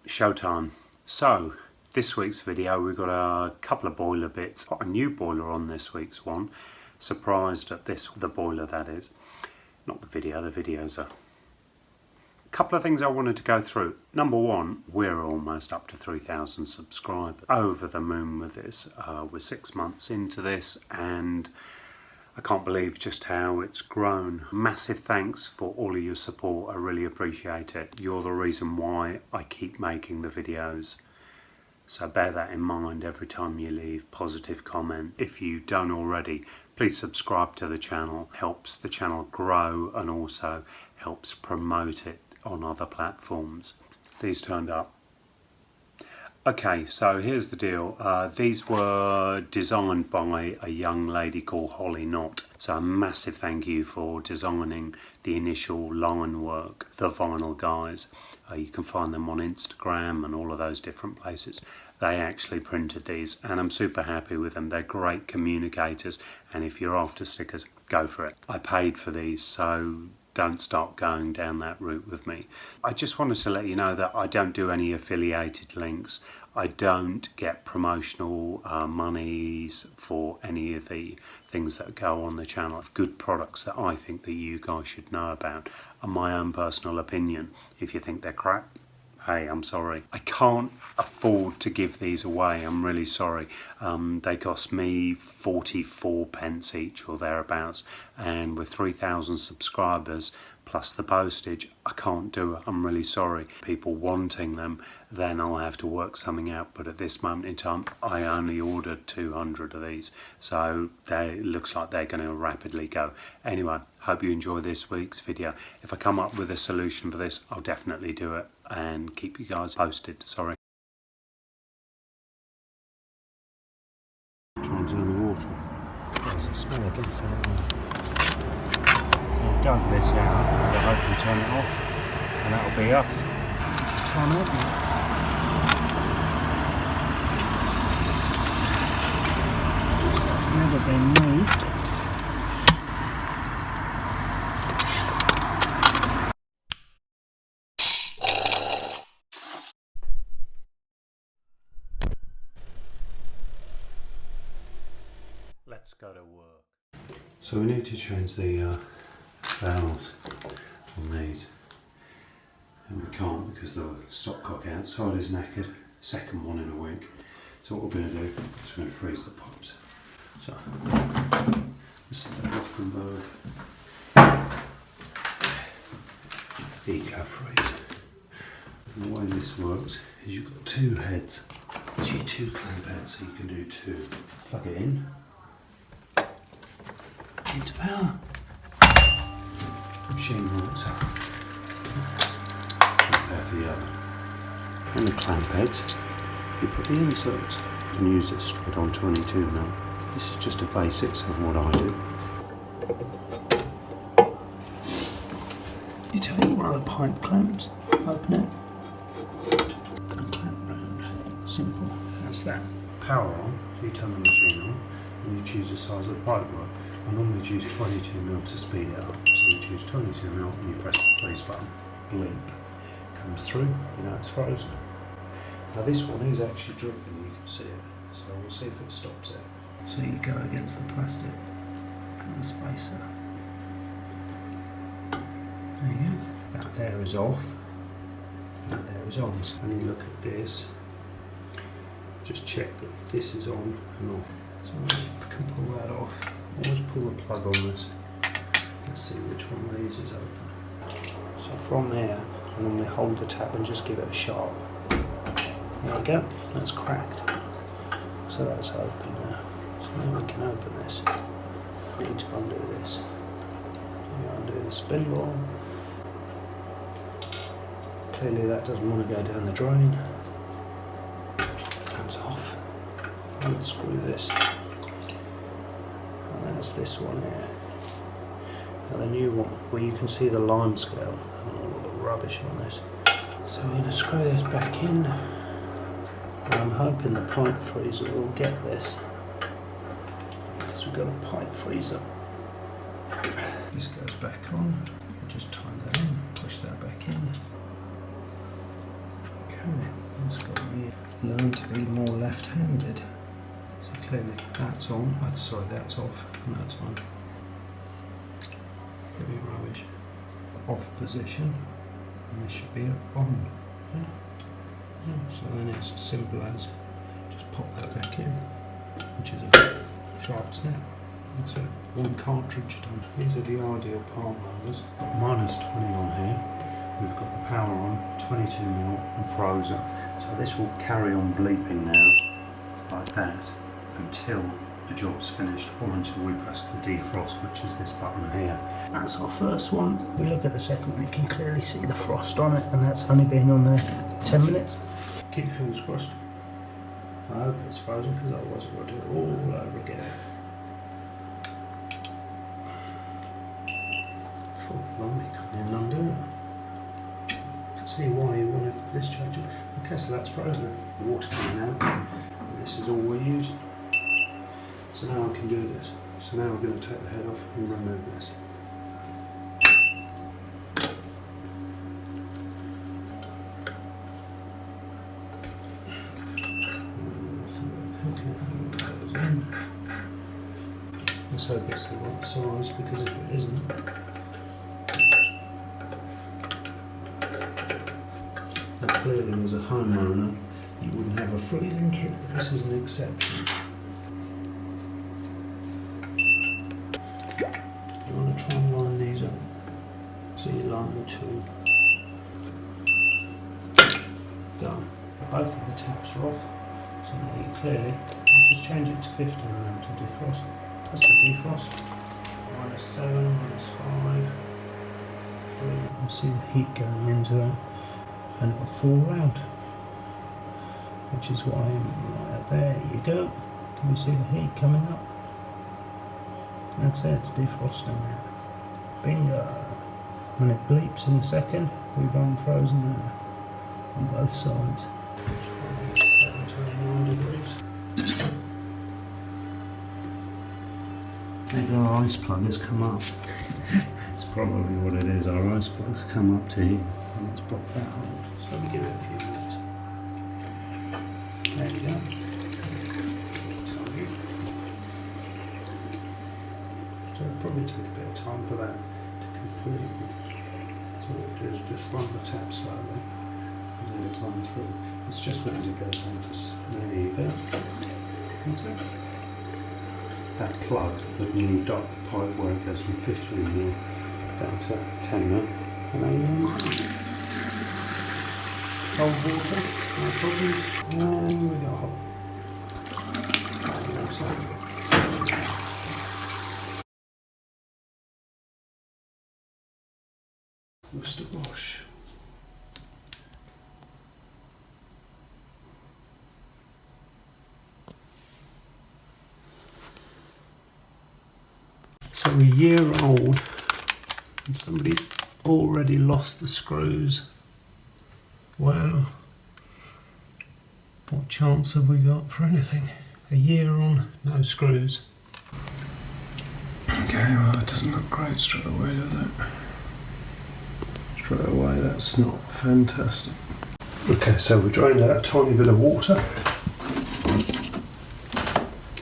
Showtime. So this week's video we've got a couple of boiler bits. Got a new boiler on this week's one. Surprised at the boiler that is. Not the video, the video's a couple of things I wanted to go through. Number one, we're almost up to 3,000 subscribers. Over the moon with this. We're 6 months into this and I can't believe just how it's grown. Massive thanks for all of your support. I really appreciate it. You're the reason why I keep making the videos. So bear that in mind every time you leave positive comment. If you don't already, please subscribe to the channel. Helps the channel grow and also helps promote it on other platforms. These turned up. Okay, so here's the deal. These were designed by a young lady called Holly Knott. So a massive thank you for designing the initial line work, the vinyl guys. You can find them on Instagram and all of those different places. They actually printed these and I'm super happy with them. They're great communicators and if you're after stickers, go for it. I paid for these, so don't start going down that route with me. I just wanted to let you know that I don't do any affiliated links. I don't get promotional monies for any of the things that go on the channel. Good products that I think that you guys should know about and my own personal opinion. If you think they're crap, hey, I'm sorry. I can't afford to give these away, I'm really sorry. They cost me 44 pence each or thereabouts, and with 3,000 subscribers plus the postage, I can't do it, I'm really sorry. People wanting them, then I'll have to work something out, but at this moment in time, I only ordered 200 of these, so it looks like they're going to rapidly go. Anyway, hope you enjoy this week's video. If I come up with a solution for this, I'll definitely do it and keep you guys posted. Sorry. Try and turn the water off. There's a smell against that. So I've dug this out and I'll hopefully turn it off and that'll be us. Just try and open it. So it's never been moved. Let's go to work. So we need to change the valves on these, and we can't because the stopcock outside is knackered. Second one in a week. So what we're going to do is we're going to freeze the pipes. So this is the Gothenburg Eco Freeze. And the way this works is you've got two heads. It's your two clamp heads, so you can do two. Plug it in. Into power. Machine works up. Prepare for the other. On the clamp heads, you put the inserts. You can use this straight on 22mm. This is just the basics of what I do. You take one of the pipe clamps, open it, and clamp round. Simple. That's that. Power on, so you turn the machine on, and you choose the size of the pipe work. I normally choose 22mm to speed it up. So you choose 22mm and you press the freeze button. Blink. Comes through, you know it's frozen. Now this one is actually dripping, you can see it. So we'll see if it stops it. So you go against the plastic and the spacer. There you go. That there is off. That there is on. So when you look at this, just check that this is on and off. So you can pull that off. Always pull the plug on this. Let's see which one of these is open. So from there, I normally hold the tap and just give it a sharp. There we go, that's cracked. So that's open now. So now we can open this. We need to undo this. You undo the spindle. Clearly that doesn't want to go down the drain. That's off. Unscrew this. That's this one here. Now the new one, where you can see the lime scale and all the rubbish on this. So we're going to screw this back in. And I'm hoping the pipe freezer will get this, because we've got a pipe freezer. This goes back on. Just tighten that in, push that back in. Okay. Okay, that's got me learn to be more left-handed. So clearly that's on, sorry, that's off, and that's on. Heavy rubbish. Off position, and this should be on. Yeah. So then it's as simple as just pop that back in, which is a sharp snap. That's it, one cartridge done. These are the ideal part numbers. Got minus 20 on here. We've got the power on, 22mm and frozen. So this will carry on bleeping now, like that, until the job's finished or until we press the defrost, which is this button here. That's our first one. We look at the second one, you can clearly see the frost on it, and that's only been on there 10 minutes. Keep your fingers crossed. I hope it's frozen, because otherwise I've got to do it all over again. Blimey, can't even undo it. I can see why you wanted this change. Okay, so that's frozen. The water coming out, and this is all we're using. So now I can do this. So now we're going to take the head off and remove this. Let's hope it's the right size, because if it isn't, then clearly as a homeowner you wouldn't have a freezing kit, but this is an exception. You want to try and line these up, so you line the two. Done. Both of the taps are off, so now you clearly just change it to 15 now to defrost. That's the defrost. -7, -5, 3. You see the heat going into it, and it will thaw out, which is why right there you go. Can you see the heat coming up? That's it, it's defrosting now. Bingo! When it bleeps in a second, we've unfrozen there on both sides. It's probably 7 to 9 degrees. Maybe our ice plug has come up. It's probably what it is, our ice plug's come up to here, and it's blocked that hole. So we give it a few minutes. There we go. So it'll probably take a bit of time for that to complete. So what we'll do is just run the tap slowly, and then it'll run through. It's just when it goes on to, there you go. That's it. That plug, the new dot pipe where it goes from 15mm down to 10mm, and then cold water, no problems, and we got hot. Worcester wash. So a year old, and somebody's already lost the screws. Wow. What chance have we got for anything? A year on, no screws. Okay, well it doesn't look great straight away, does it? Straight away, that's not fantastic. Okay, so we drained out a tiny bit of water.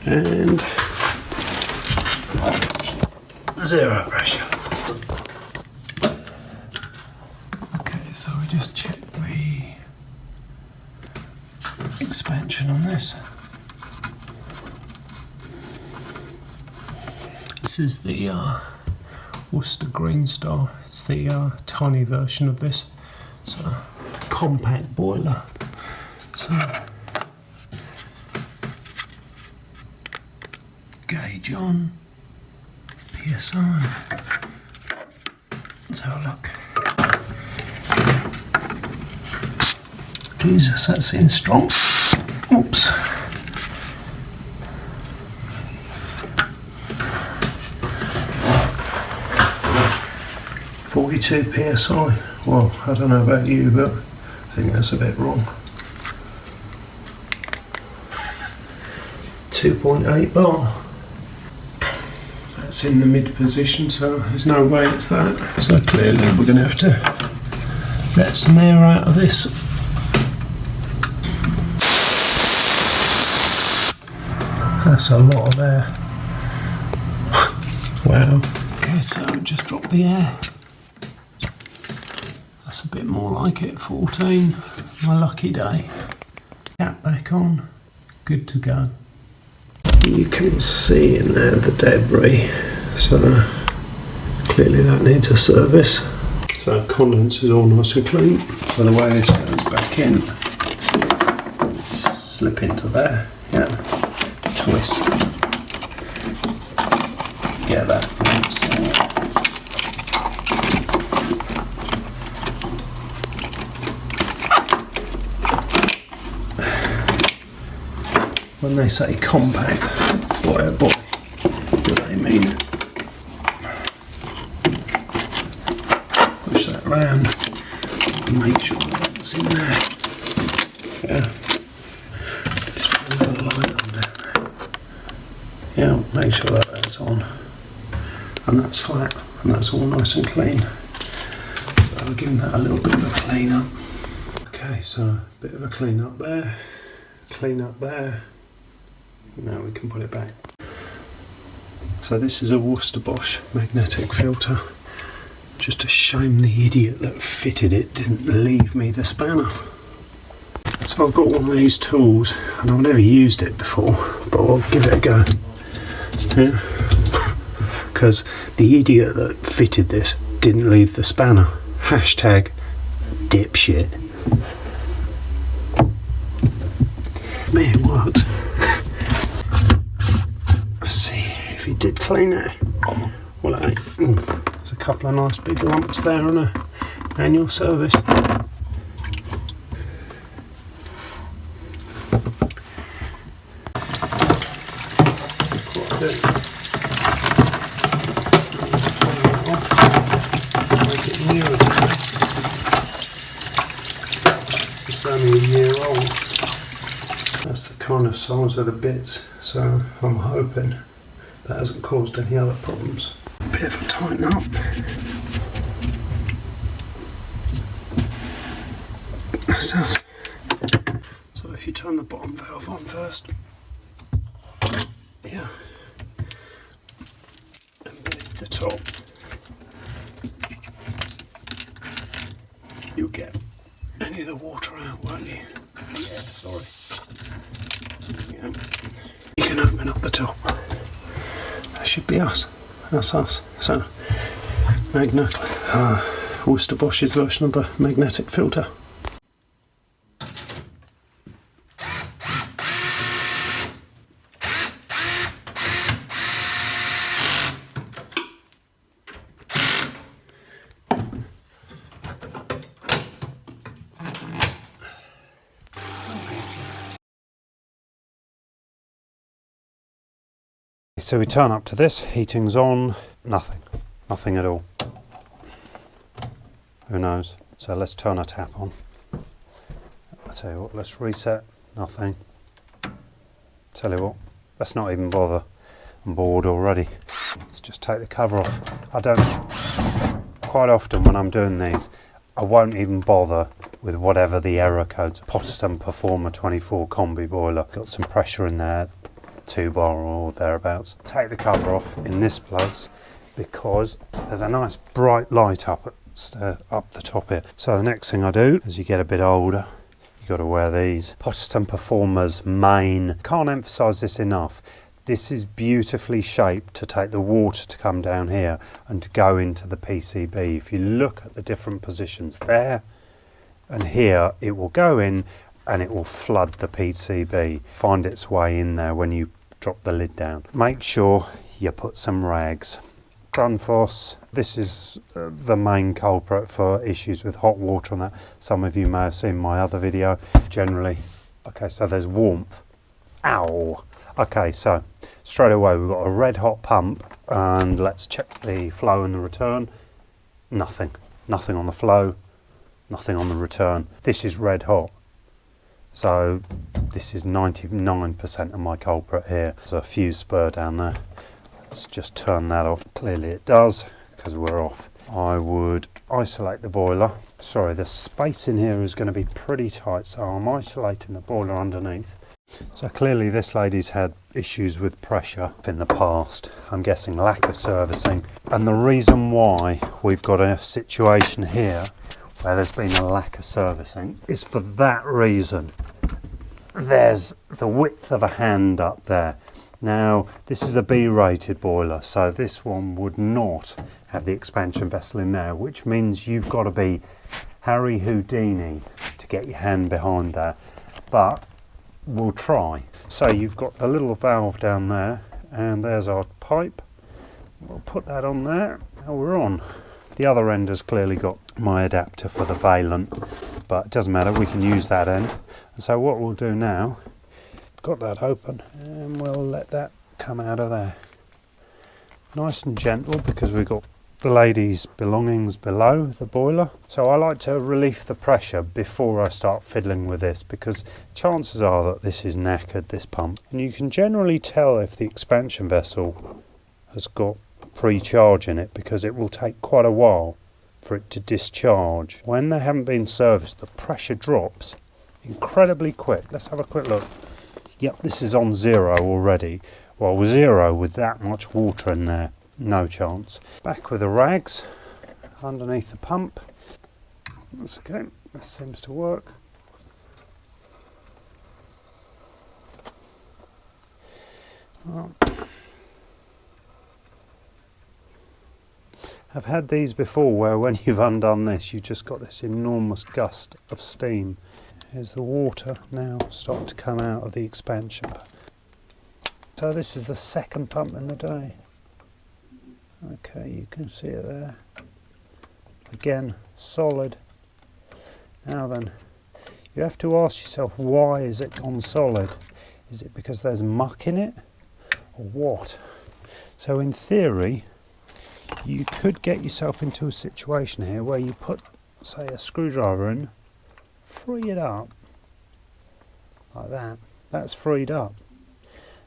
And zero pressure. Okay, so we just check the expansion on this. This is the Worcester Green Star. It's the tiny version of this. It's a compact boiler. So gauge on. PSI. Let's have a look. Jesus, that seems strong. Oops. .42 PSI. Well, I don't know about you, but I think that's a bit wrong. 2.8 bar. It's in the mid position, so there's no way it's that. So clearly we're going to have to let some air out of this That's a lot of air. Wow. Okay, so just drop the air. That's a bit more like it, 14. My lucky day. Cap back on. Good to go. You can see in there the debris, so clearly that needs a service. So contents is all nice and clean. So the way this goes back in, slip into there, yeah, twist, get that. When they say compact, boy oh boy, do they mean it? Push that round and make sure that that's in there. Yeah. Just put a little light on there. Yeah, make sure that that's on. And that's flat, and that's all nice and clean. So I'll give that a little bit of a clean up. Okay, so a bit of a clean up there, clean up there. Now we can put it back. So this is a Worcester Bosch magnetic filter. Just a shame the idiot that fitted it didn't leave me the spanner. So I've got one of these tools and I've never used it before, but I'll give it a go. Yeah. Because the idiot that fitted this didn't leave the spanner. Hashtag dipshit. Man, it works. If he did clean it, well, there's a couple of nice big lumps there on a annual service. Make it newer. It's only a year old. That's the kind of size of the bits, so I'm hoping that hasn't caused any other problems. Bit of a tighten up. So if you turn the bottom valve on first, yeah, and beneath the top, you'll get any of the water out, won't you? Yeah, sorry. Yeah. You can open up the top. That should be us. That's us. So, Worcester Bosch's version of the magnetic filter. So we turn up to this, heating's on, nothing at all. Who knows? So let's turn our tap on. I tell you what, let's reset, nothing. Tell you what, let's not even bother. I'm bored already. Let's just take the cover off. Quite often when I'm doing these, I won't even bother with whatever the error codes. Potterton Performer 24 combi boiler, got some pressure in there. 2 bar or thereabouts. Take the cover off in this place because there's a nice bright light up the top here. So the next thing I do as you get a bit older, you've got to wear these. Potterton Performer's main. Can't emphasise this enough. This is beautifully shaped to take the water to come down here and to go into the PCB. If you look at the different positions there and here, it will go in and it will flood the PCB, find its way in there when you drop the lid down. Make sure you put some rags. Grundfos, this is the main culprit for issues with hot water and that. Some of you may have seen my other video. Generally, okay, so there's warmth. Ow! Okay, so straight away we've got a red hot pump and let's check the flow and the return. Nothing on the flow, nothing on the return. This is red hot. So this is 99% of my culprit here. There's a fuse spur down there. Let's just turn that off. Clearly it does because we're off. I would isolate the boiler. Sorry, the space in here is going to be pretty tight, so I'm isolating the boiler underneath. So clearly this lady's had issues with pressure in the past. I'm guessing lack of servicing. And the reason why we've got a situation here where there's been a lack of servicing is for that reason. There's the width of a hand up there. Now, this is a B-rated boiler, so this one would not have the expansion vessel in there, which means you've got to be Harry Houdini to get your hand behind there. But we'll try. So you've got the little valve down there, and there's our pipe. We'll put that on there. Now we're on. The other end has clearly got my adapter for the valent, but it doesn't matter, we can use that end. And so what we'll do now, got that open, and we'll let that come out of there. Nice and gentle, because we've got the lady's belongings below the boiler. So I like to relieve the pressure before I start fiddling with this, because chances are that this is knackered, this pump. And you can generally tell if the expansion vessel has got pre-charge in it, because it will take quite a while for it to discharge. When they haven't been serviced, the pressure drops incredibly quick. Let's have a quick look. Yep, this is on 0 already. Well, 0 with that much water in there, no chance. Back with the rags underneath the pump. That's okay, that seems to work. Well, I've had these before where when you've undone this, you've just got this enormous gust of steam. Here's the water now starting to come out of the expansion. So this is the second pump in the day. Okay, you can see it there. Again, solid. Now then, you have to ask yourself, why is it gone solid? Is it because there's muck in it, or what? So in theory, you could get yourself into a situation here where you put, say, a screwdriver in, free it up, like that. That's freed up.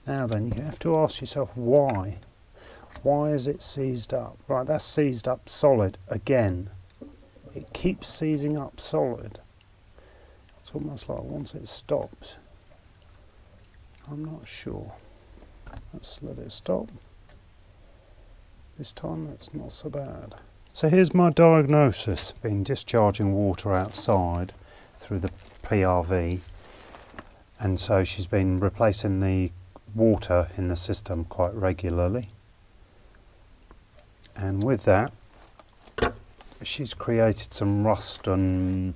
Now then, you have to ask yourself why. Why is it seized up? Right, that's seized up solid again. It keeps seizing up solid. It's almost like once it stops, I'm not sure. Let's let it stop. This time it's not so bad. So here's my diagnosis. Been discharging water outside through the PRV, and so she's been replacing the water in the system quite regularly. And with that, she's created some rust and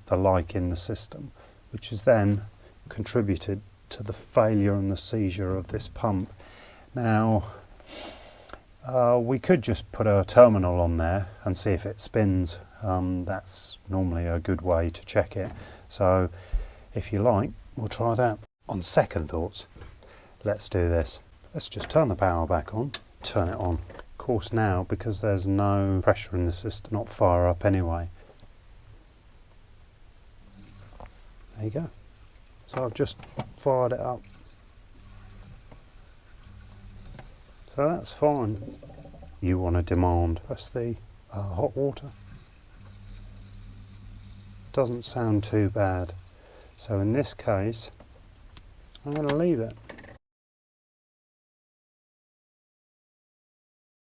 the like in the system, which has then contributed to the failure and the seizure of this pump. Now, we could just put a terminal on there and see if it spins. That's normally a good way to check it. So if you like, we'll try that. On second thoughts, let's do this. Let's just turn the power back on, turn it on. Of course now, because there's no pressure in the system, not fire up anyway. There you go. So I've just fired it up. So that's fine. You want to demand, press the hot water. Doesn't sound too bad. So in this case, I'm going to leave it.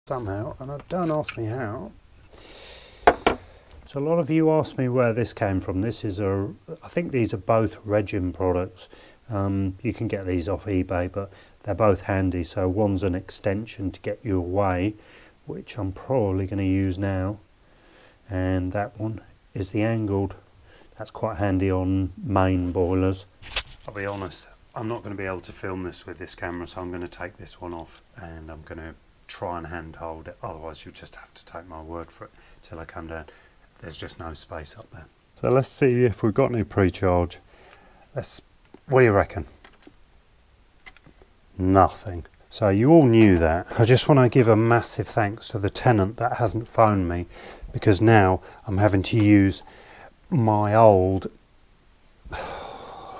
Somehow, and don't ask me how. So a lot of you asked me where this came from. This is I think these are both Regin products. You can get these off eBay, but they're both handy. So one's an extension to get you away, which I'm probably going to use now. And that one is the angled. That's quite handy on main boilers. I'll be honest, I'm not going to be able to film this with this camera, so I'm going to take this one off and I'm going to try and handhold it. Otherwise you'll just have to take my word for it till I come down. There's just no space up there. So let's see if we've got any pre-charge. What do you reckon? Nothing. So you all knew that. I just want to give a massive thanks to the tenant that hasn't phoned me, because now I'm having to use my old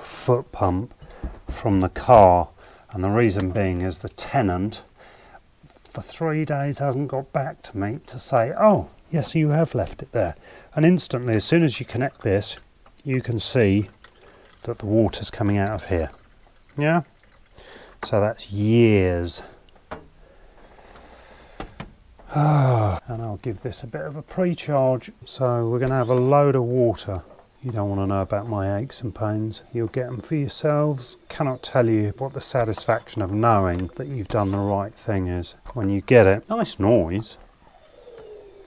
foot pump from the car, and the reason being is the tenant for 3 days hasn't got back to me to say, oh yes, you have left it there. And instantly, as soon as you connect this, you can see that the water's coming out of here. Yeah? So that's years. And I'll give this a bit of a pre-charge. So we're going to have a load of water. You don't want to know about my aches and pains. You'll get them for yourselves. Cannot tell you what the satisfaction of knowing that you've done the right thing is when you get it. Nice noise,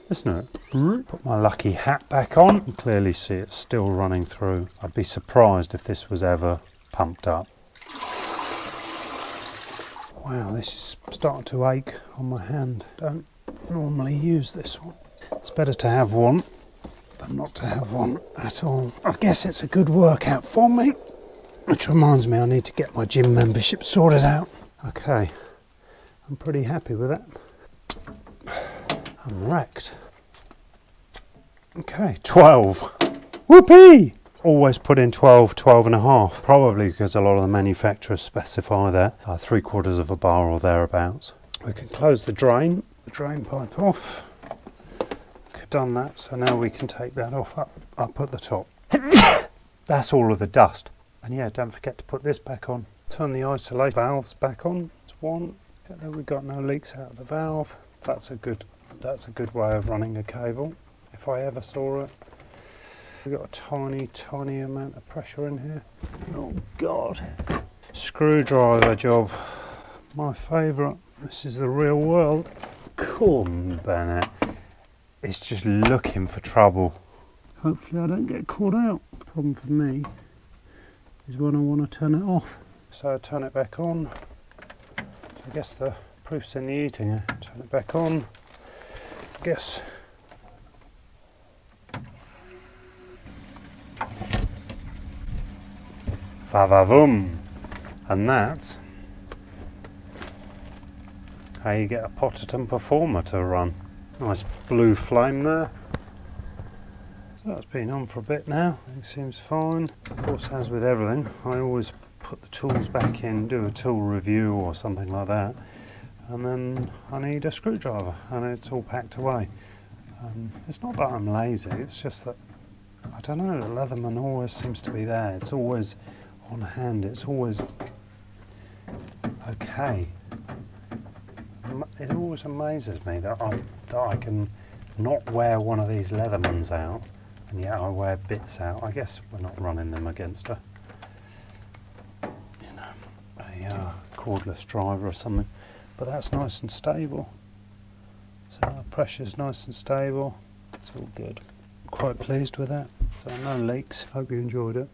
isn't it? Put my lucky hat back on. You can clearly see it's still running through. I'd be surprised if this was ever pumped up. Wow, this is starting to ache on my hand. Don't normally use this one. It's better to have one than not to have one at all. I guess it's a good workout for me, which reminds me I need to get my gym membership sorted out. Okay, I'm pretty happy with that. I'm wrecked. Okay, 12. Whoopee! Always put in 12, 12 and a half. Probably because a lot of the manufacturers specify that 3/4 of a bar or thereabouts. We can close the drain pipe off. Done that, so now we can take that off up at the top. That's all of the dust. And yeah, don't forget to put this back on. Turn the isolate valves back on. It's one. Yeah, we've got no leaks out of the valve. That's a good way of running a cable, if I ever saw it. We've got a tiny amount of pressure in here. Oh God. Screwdriver job. My favourite. This is the real world. Come, Bennett. It's just looking for trouble. Hopefully I don't get caught out. The problem for me is when I want to turn it off. So I turn it back on. I guess the proof's in the eating. Turn it back on. I guess. Va-va-voom. And that's how you get a Potterton Performer to run. Nice blue flame there. So that's been on for a bit now. It seems fine. Of course, as with everything, I always put the tools back in, do a tool review or something like that, and then I need a screwdriver and it's all packed away. It's not that I'm lazy, it's just that, I don't know, the Leatherman always seems to be there. It's always on hand, it's always okay. It always amazes me that I can not wear one of these Leathermans out, and yet I wear bits out. I guess we're not running them against a cordless driver or something, but that's nice and stable. So the pressure's nice and stable. It's all good. Quite pleased with that. So no leaks. Hope you enjoyed it.